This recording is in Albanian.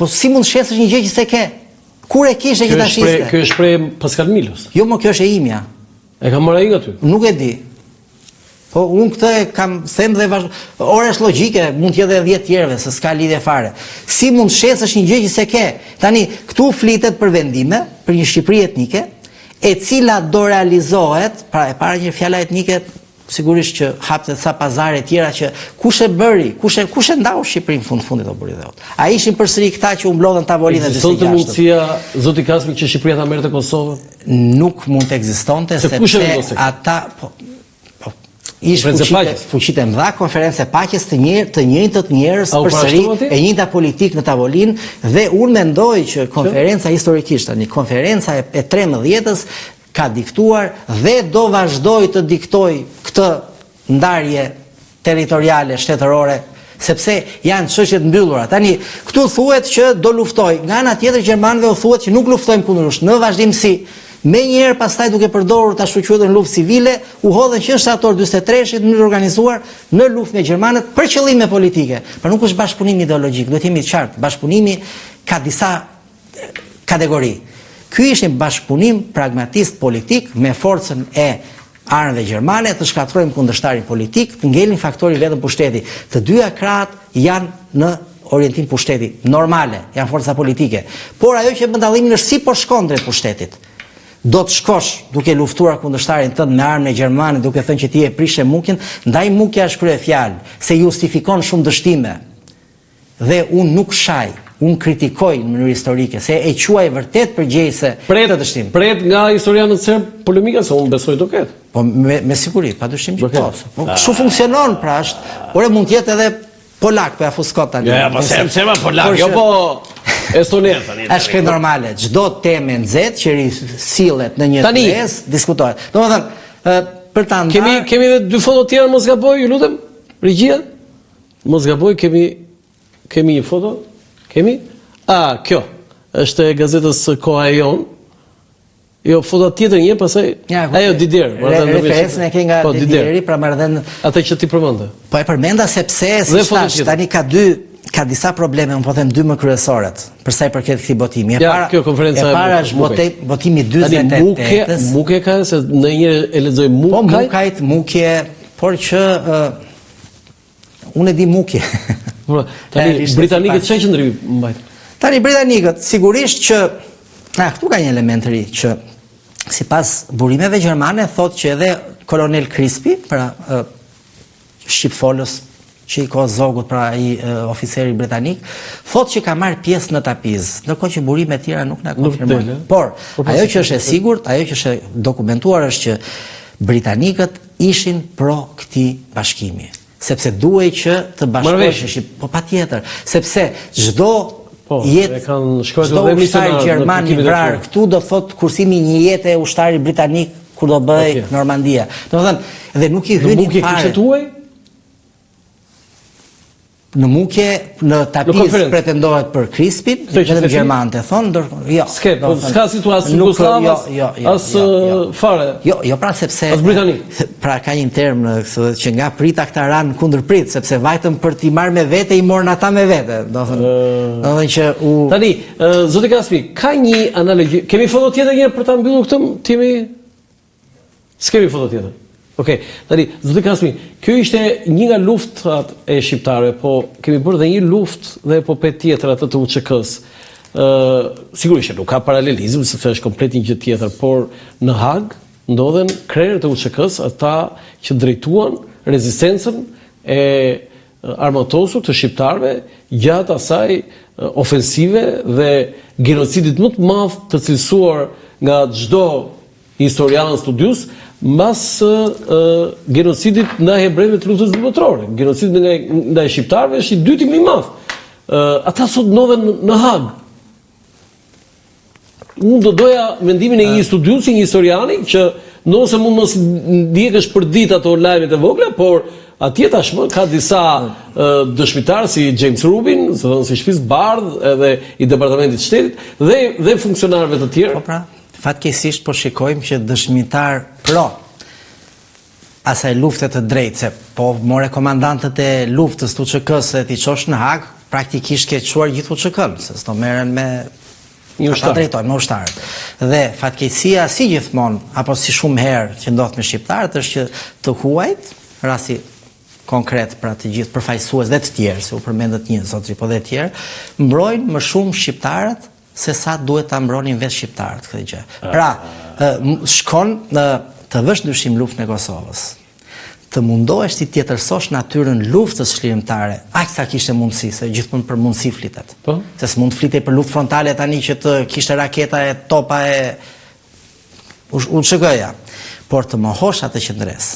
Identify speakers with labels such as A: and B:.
A: Po si mund shesësh një gjë që se ke? Kur e kishe që ta shiste?
B: Kjo është shpreh Pascal Milos.
A: Jo, kjo është e imja.
B: E kam marrë ai nga ty.
A: Nuk e di. Po unë këtë kam them dhe ora është logjike, mund të jetë edhe 10 tjerëve, se s'ka lidhje fare. Si mund shesësh një gjë që se ke? Tani, këtu flitet për vendime, për një Shqipëri etnike, e cila do realizohet, pra e para një fjala etnike, sigurisht që haptet sa pazare tjera që kush e bëri, kush e ndau Shqipërinë fundit o bëri dhe. A ishin përsëri këta që u mblodhen tavolinë e 26.
B: Ekzistonte mundësia zoti Kasmi që Shqipëria ta merrte Kosovën?
A: Nuk mund të ekzistonte sepse ata fuqitë e mëdha, konferencë e paqes të njëjtët njerëz përsëri, e njëjta politikë në tavolinë dhe unë mendoj që konferenca historikisht, tani konferenca e 13-s ka diktuar dhe do vazhdoj të diktoj këtë ndarje territoriale shtetërore sepse janë çështje të mbyllura. Tani këtu thuhet që do luftoj, nga ana tjetër gjermanëve u thuhet që nuk luftojmë kundërsh, në vazhdimsi. Me njerë pastaj duke përdorur ta shququar në luftë civile, u hodhen që shtator 43-shit në mënyrë organizuar në luftë me gjermanët për qëllime politike. Por nuk është bashkëpunim ideologjik, duhet jemi të qartë. Bashkëpunimi ka disa kategori. Ky ishte një bashkëpunim pragmatist politik me forcën e armëve gjermane të shkatrojmë kundërshtarin politik, të ngelin faktori vetëm pushteti. Të dyja krahët janë në orientim pushteti, normale, janë forca politike. Por ajo që bën dallimin është si po shkon drejt pushtetit. Do të shkosh duke luftuar kundërshtarin tënd me armën e gjermane, duke thënë që ti e prishe mukjen, ndaj mukja është kryefjalë, se justifikon shumë dështime. Dhe unë nuk shaj, unë kritikoj në mënyrë historike, se e quaj vërtet përgjegjëse këtë dështim.
B: Pret nga historianët serb polemika, se unë besoj do ketë.
A: Po me siguri, padyshim që po. Kështu funksionon, pra është, ore mund të jetë edhe polak, po ja fuskot tani.
B: Ja, po sema polak, jo po estoner tani.
A: Është normale, çdo temë nxehtë që sillet në një thes, diskutohet. Domethënë, për ta ndarë
B: kemi edhe dy foto tjera, mos gaboj, ju lutem. Regjia? Mos gaboj, kemi një foto? Kemi? Kjo është e gazetës Koha e Jon. Jo, foto tjetër një, pastaj ajo Didier.
A: Referencën e ke nga Didieri, pra marrëdhënë
B: atë që ti përmende.
A: Po e përmenda sepse tani ka disa probleme, unë po them dy më kryesorët, për sa i përket këtij botimi. E para është votimi 48-s.
B: Muke ka se ndonjëherë e lexoj
A: mukajt, mukje, por që unë e di mukje.
B: Tani britanikët çfarë qëndrimi mbajnë?
A: Tani britanikët sigurisht që këtu ka një element të ri që sipas burimeve gjermane thotë që edhe kolonel Crispi, pra shqipfolës që i kohë zogut, pra i oficeri britanik, thotë që ka marrë pjesë në tapiz, ndërkohë që burime tjera nuk na konfirmojnë. Por ajo që është e sigurt, ajo që është dokumentuar është që britanikët ishin pro këtij bashkimi, sepse duhej që të bashkoheshin, po patjetër, sepse çdo ushtari gjerman i vrarë këtu do thot kursimi një jetë e ushtari britanik kur do bëj Normandia. Domethënë, dhe nuk i hynin fare. Në mukje, në tapiz pretendohet për Crispin, vetëm gjermanët e thonë, jo.
B: S'ka situatë Jugoslavës, as fare.
A: Jo, pra sepse
B: as britanik.
A: Pra ka një term që nga prita këta ranë kundër prit, sepse vajtëm për t'i marrë me vete, i morën ata me vete. Domethënë që
B: Tani, zoti Kasmi, ka një analogji. Kemi foto tjetër një për ta mbyllur këtë? S'kemi foto tjetër. Okej, tani, zoti Kasmi, kjo ishte një nga luftat e shqiptarëve, po kemi bërë dhe një luftë dhe epopet tjetër atë të UÇK-s. Sigurisht nuk ka paralelizëm, sepse është komplet një gjë tjetër, por në Hag ndodhen krerët e UÇK-s, ata që drejtuan rezistencën e armatosur të shqiptarëve gjatë asaj ofensive dhe genocidit më të madh të cilësuar nga çdo historian studius, mbas genocidit ndaj hebrejve të luftës botërore. Genocidi ndaj shqiptarëve është i dyti më i madh. Ata sot ndodhen në Hag. Unë do doja mendimin e një studiusi, një historiani, që nëse mund mos ndjekësh për ditë ato lajmet e vogla, por atje tashmë ka disa dëshmitarë si James Rubin, si shtëpisë Bardh, edhe i departamentit shtetit, dhe funksionarëve të tjerë.
A: Fatkeqësisht po shikojmë që dëshmitar pro asaj lufte të drejtë, se po more komandantët e luftës të UÇK-s se ti çosh në Hag, praktikisht ke quar gjithu që kënë, se s'to meren me
B: ushtar.
A: Me ushtarët. Dhe fatkeqësia si gjithmonë, apo si shumë herë që ndodh me shqiptarët, është që të huajt, rasti konkret pra të gjithë përfaqësues dhe të tjerë, se u përmendet një zotëri, po dhe të tjerë, mbrojnë më shumë shqiptarët se sa duhet ta mbronin vetë shqiptarët këtë gjë. Pra, shkon të vësh dyshim luftën e Kosovës. Të mundohesh ti tjetërsosh natyrën luftës shlirimtare, aq sa kishte mundësi, se gjithmonë për mundësi flitet.
B: Po?
A: Se s'mund flitej për luftë frontale tani që të kishte raketa e topa e UÇK-ja, por të mohosh atë qendres.